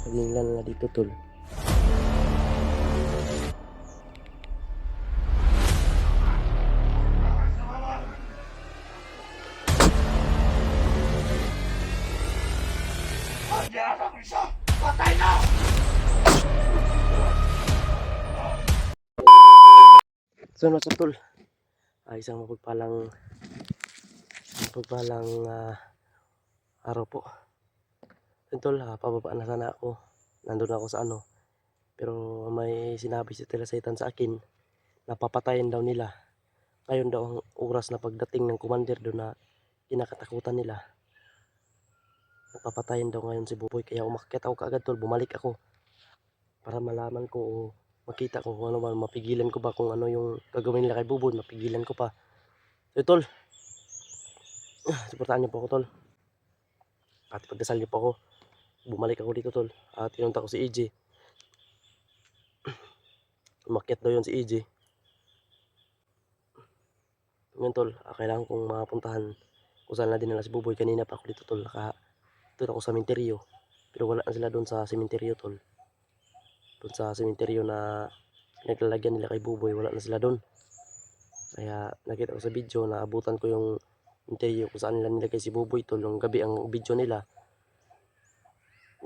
Sabihin lang na dito tol. Patay na! So no tol, isang mapagpalang araw po. Yun tol, pababa na sana ako. Nandun ako sa ano. Pero may sinabi si Telesaitan sa akin na papatayin daw nila. Ngayon daw ang oras na pagdating ng commander doon na kinakatakutan nila. Papatayin daw ngayon si Buboy. Kaya umakyat ako kaagad tol, bumalik ako. Para malaman ko o makita ko kung ano ba, mapigilan ko ba kung ano yung gagawin nila kay Buboy, mapigilan ko pa. So tol, suportahan niyo po ako tol. At pagdasal niyo po ako. Bumalik ako dito tol. At pinunta ko si EJ. Umakyat daw yun si EJ. Ngayon tol, kailangan kong mapuntahan kung saan na dinala si Buboy. Kanina pa ako dito tol. Doon ako sa sementeryo. Pero wala na sila doon sa sementeryo tol. Doon sa sementeryo na naglalagyan nila kay Buboy, wala na sila doon. Kaya nakita ko sa video na abutan ko yung interview kung saan nila nilagay si Buboy tol. Yung gabi ang video nila.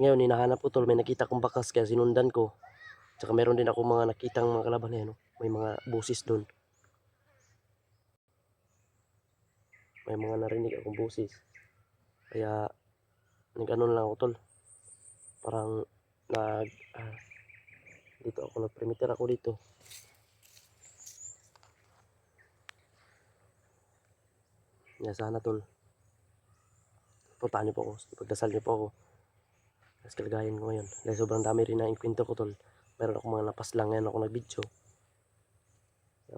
Ngayon hinahanap ko tol, may nakita kong bakas kaya sinundan ko. Tsaka meron din ako mga nakitang mga kalaban eh, no? May mga busis doon. May mga narinig akong busis. Kaya nag-ano lang ako tol. Parang dito ako nag-perimeter ako dito. Kaya sana tol, puntaan niyo po ako, ipagdasal niyo po ako. Mas kalagayan ko ngayon. Dahil sobrang dami rin na kwento ko tol. Meron ako mga napaslang ngayon ako nag-video.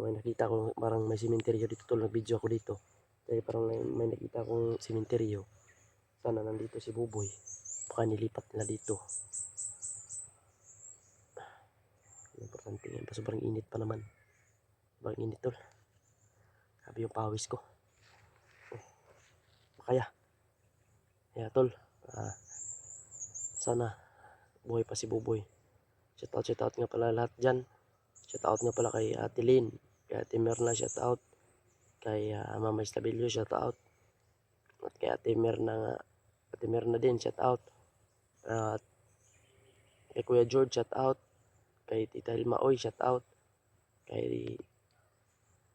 May nakita ko parang may simenteryo dito tol, nag-video ako dito. Dahil parang may nakita akong simenteryo. Sana nandito si Buboy. Baka nilipat nila dito. Importante yan. Sobrang init pa naman. Sobrang init tol. Sabi yung pawis ko. Kaya. Kaya tol. Sana buhay pa si Buboy. Shout out nga pala lahat dyan. Shout out nga pala kay Ate Lynn. Kay Ate Merna shout out. Kay Mama Estabillo shout out. At kay Ate Merna din shout out. At kay Kuya George shout out. Kay Tita Hilma Oy shout out. Kay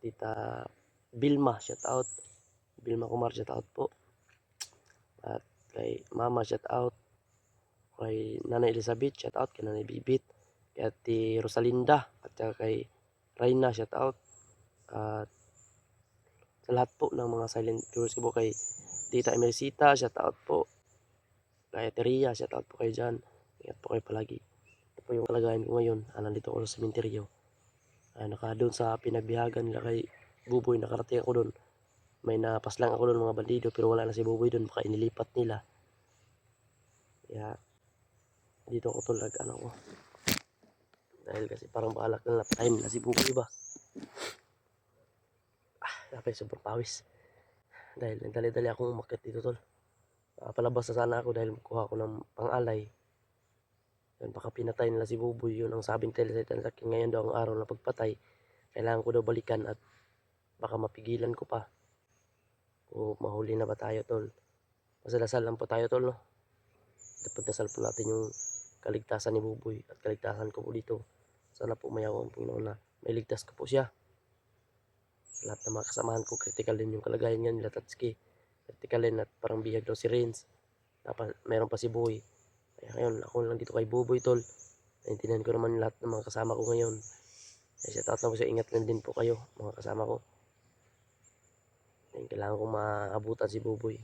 Tita Bilma shout out. Bilma Kumar shout out po. At kay Mama shout out. Kay Nanay Elizabeth shout out. Kay Nanay Bibit. Kay Ate Rosalinda. At kay Reyna shout out. At sa lahat po ng mga silent viewers ko po, kay Tita Emersita shout out po. Kay Ate Ria shout out po kayo dyan. Ingat po kayo palagi. Ito po yung kalagayan ko ngayon. Nandito ako sa sementeryo. Naka doon sa pinagbihagan nila kay Buboy, nakarating ako doon. May napaslang ako doon mga bandido, pero wala na si Buboy doon, baka inilipat nila. Kaya dito ako tol ano ko. Dahil kasi parang balak na time na si Buboy ba. Dapat sobrang pawis. Dahil nagdali-dali akong umakyat dito tol. Palabas na sana ako dahil kuha ko ng pang-alay. Yan, baka pinatay nila si Buboy, yun ang sabing Telesaitan sa akin. Ngayon daw ang araw na pagpatay. Kailangan ko daw balikan at baka mapigilan ko pa. O mahuli na ba tayo tol. Masal-dasal lang po tayo tol no. Pagdasal po natin yung kaligtasan ni Buboy at kaligtasan ko po dito. Sana po mayawa ang Panginoon na may ligtas ko po siya. Sa lahat ng mga kasamahan ko, critical din yung kalagayan niya nila Tatsuki. Critical din at parang bihag daw si Renz. Meron pa si Boy. Kaya ngayon, ako lang dito kay Buboy tol. Naintindihan ko naman lahat ng mga kasama ko ngayon. Kaya shout out na po sa ingat lang din po kayo, mga kasama ko. Kailangan kong maabutan si Buboy.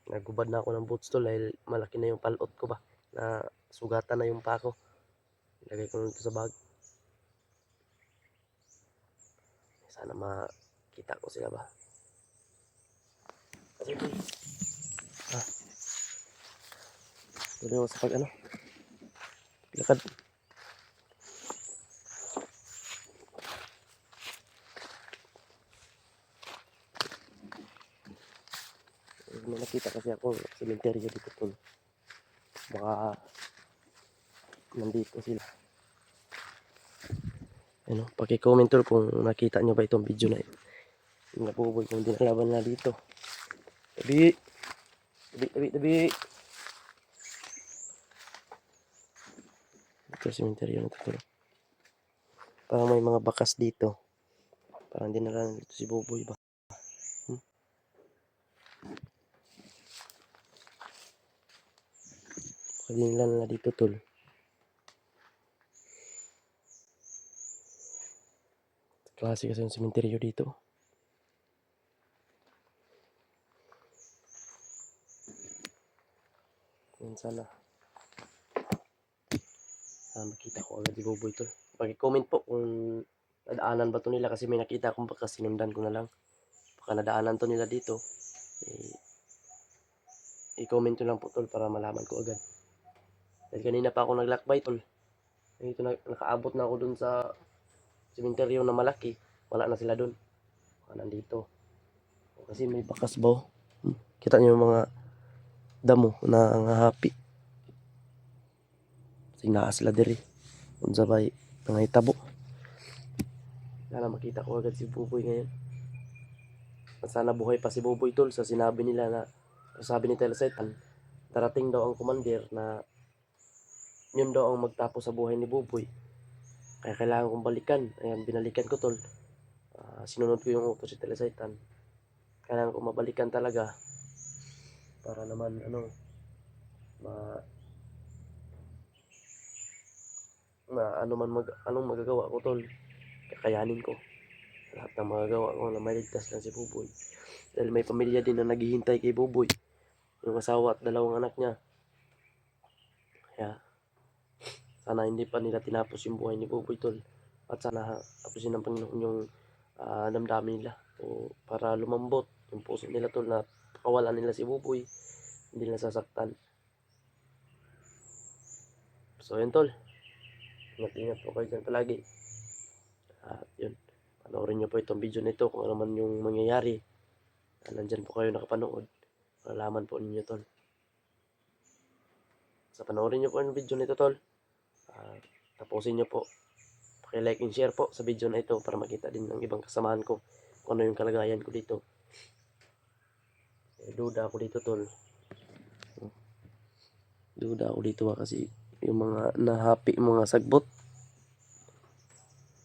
Nagubad na ako ng boots tol dahil malaki na yung palot ko ba. Na sugatan na yung pako. Ilagay ko lang ito sa bag. Sana makita ko sila ba. Kasi tuloy ako sa lakad. May nakita kasi ako sementeryo dito tol. Baka Nandito sila. Ano, paki-comment tol kung nakita nyo ba itong video na ito. Yung nabuboy kung dinalaban na dito. Tabi! Tabi! Ito simenteryo na ito tol. Parang may mga bakas dito. Parang dinala na dito si Buboy ba. Baka dinala na dito tol. Klase kasi yung simenteryo dito. Yan sana. Makita ko agad si Buboy tol. Paki-comment po kung nadaanan ba to nila kasi may nakita akong baka sinundan ko na lang. Baka nadaanan to nila dito. I-comment nyo lang po tol para malaman ko agad. Dahil kanina pa ako naglakbay tol. Ito nakaabot na ako dun sa simenteryo na malaki. Wala na sila dun. Nandito. Kasi may bakas ba. Kita nyo yung mga damo na hapi. Sinaa sila diri. Kung sabay nangahitabo. Sana makita ko agad si Buboy ngayon. Sana buhay pa si Buboy tol sa sinabi nila na sabi ni Telsetan, darating daw ang commander na yun daw ang magtapos sa buhay ni Buboy. Kaya kailangan kong balikan. Ayan, binalikan ko tol. Sinunod ko yung utos si Telsetan. Kailangan kong mabalikan talaga para naman anong magagawa ko tol. Kakayanin ko lahat ng magagawa ko na mailigtas lang si Buboy. Dahil may pamilya din na naghihintay kay Buboy. Yung asawa at 2 anak niya. Kaya sana hindi pa nila tinapos yung buhay ni Buboy tol. At sana tapusin ng Panginoon yung damdamin nila. O para lumambot yung puso nila tol na pakawalan nila si Buboy. Hindi nila sasaktan. So yun tol. Ingat-ingat po kayo dyan palagi. At yun. Panoorin nyo po itong video nito kung ano man yung mangyayari. Nandyan po kayo nakapanood. Malalaman po ninyo tol. Sa panoorin nyo po yung video nito tol. Tapusin nyo po. Paki-like and share po sa video na ito para makita din ng ibang kasamahan ko kung ano yung kalagayan ko dito. Duda ako dito tol. Duda ako dito kasi yung mga nahapi mga sagbot.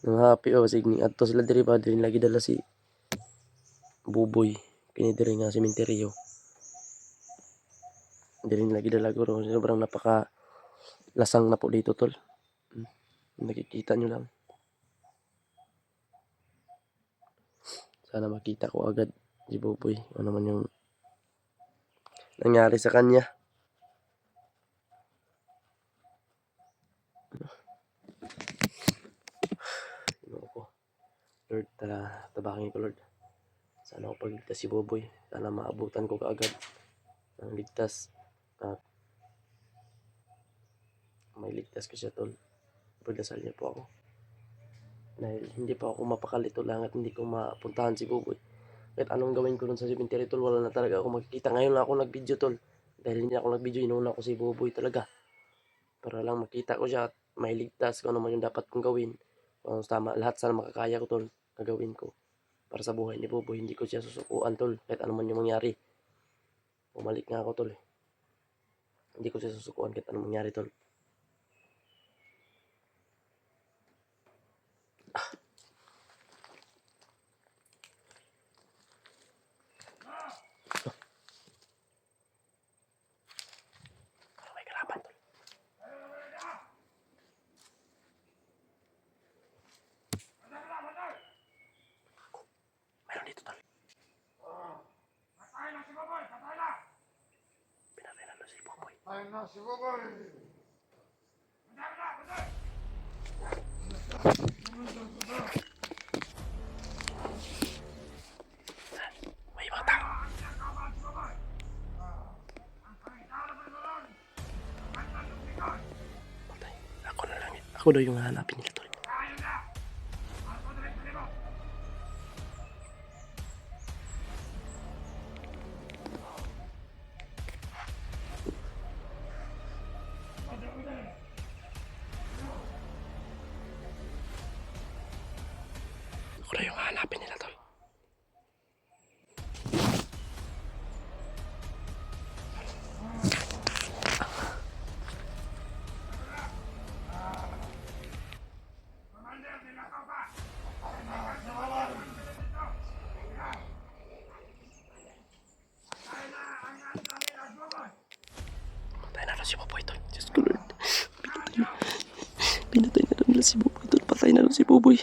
Nahapi sige adto sila diri ba diri lagi dala si Buboy. Kini diri nga simenteryo. Diri lagi dala guro sobrang napaka lasang na po dito tol. Nakikita nyo lang. Sana makita ko agad si Buboy. Ano man yung nangyari sa kanya. Lord, tabakin ko Lord. Sana ako pagligtas si Buboy. Sana maabutan ko kaagad ng ligtas. At may ligtas ko siya tol. Pagdasal niya po ako. Dahil hindi pa ako mapakalito lang at hindi ko mapuntahan si Buboy. Kahit anong gawin ko dun sa cemetery tol, wala na talaga ako makikita. Ngayon lang ako nag-video tol. Dahil hindi ako nag-video, inuna ko si Buboy talaga. Para lang makita ko siya at may ligtas kung ano man yung dapat kong gawin. Kung tama, lahat sana makakaya ko tol, gagawin ko. Para sa buhay ni Buboy, hindi ko siya susukuan tol. Kahit ano man yung mangyari. Bumalik nga ako tol. Hindi ko siya susukuan kahit ano mangyari tol. May kalaban tol. Meron dito tol. Patay na si Buboy! Patay na! Pinatay na si Buboy. Patay na si Buboy! Patay na! Patay! May mga tao. Patay. Ako na lang. Ako daw yung hahanapin nila tol. na si Buboy tol. Diyos ko Lord. Pinatay na daw nila si Buboy tol. Patay na daw si Buboy.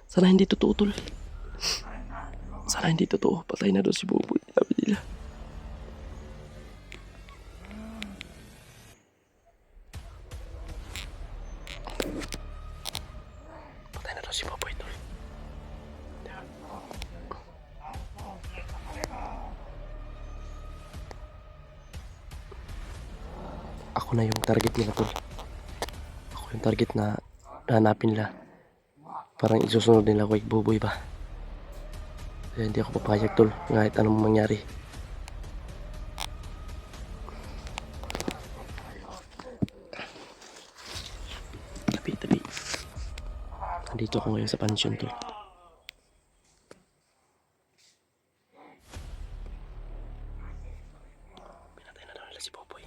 Sana hindi totoo tol. Sana hindi totoo. Patay na daw si Buboy. Sabi nila. Patay na daw si Buboy tol. Ako na yung target nila tol. Ako yung target na hanapin nila. Parang isusunod nila kay Buboy ba. Kaya hindi ako papayag tol. Kahit anong mangyari. Tabi. Nandito ako ngayon sa pansyon tol. Pinatay na daw nila si Buboy.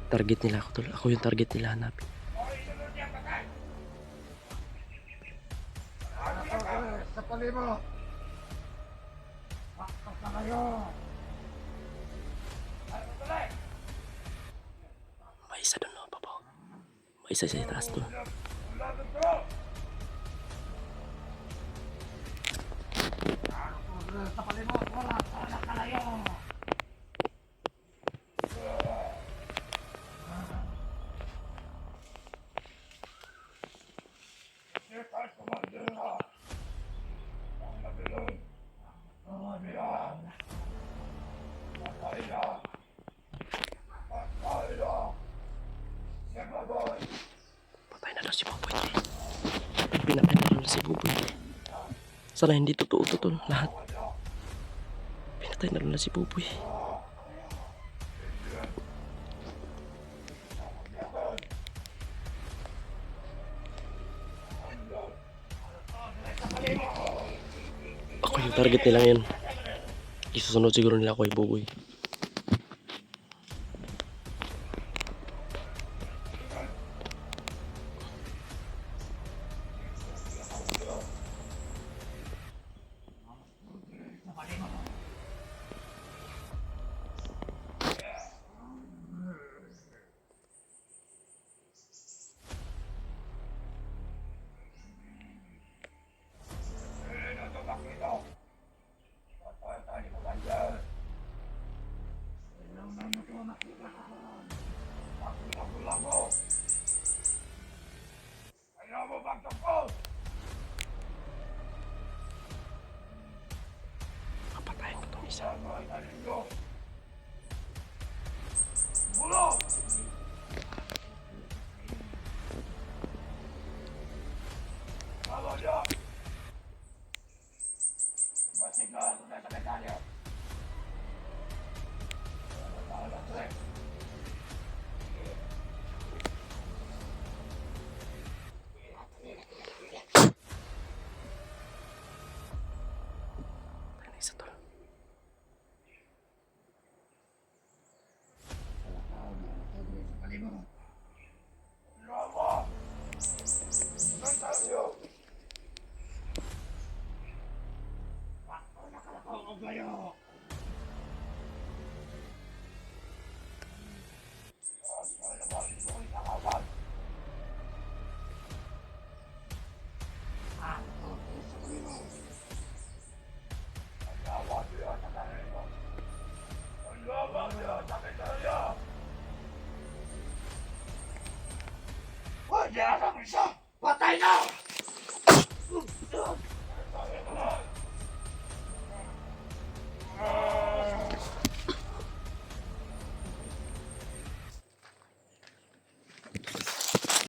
Target nila ako tol. Ako yung target nila hanapin. Sa palimo! Bakit na kayo! May isa doon no, papaw. May isa sa itaas doon. Sa palimo! Wala! Wala ka kayo! Patay na daw si Buboy. Pinatay na daw si Buboy. Sana hindi totoo tol. Lahat. Pinatay na daw si Buboy. Ako yung target nila ngayon. Isusunod siguro nila ako kay Buboy.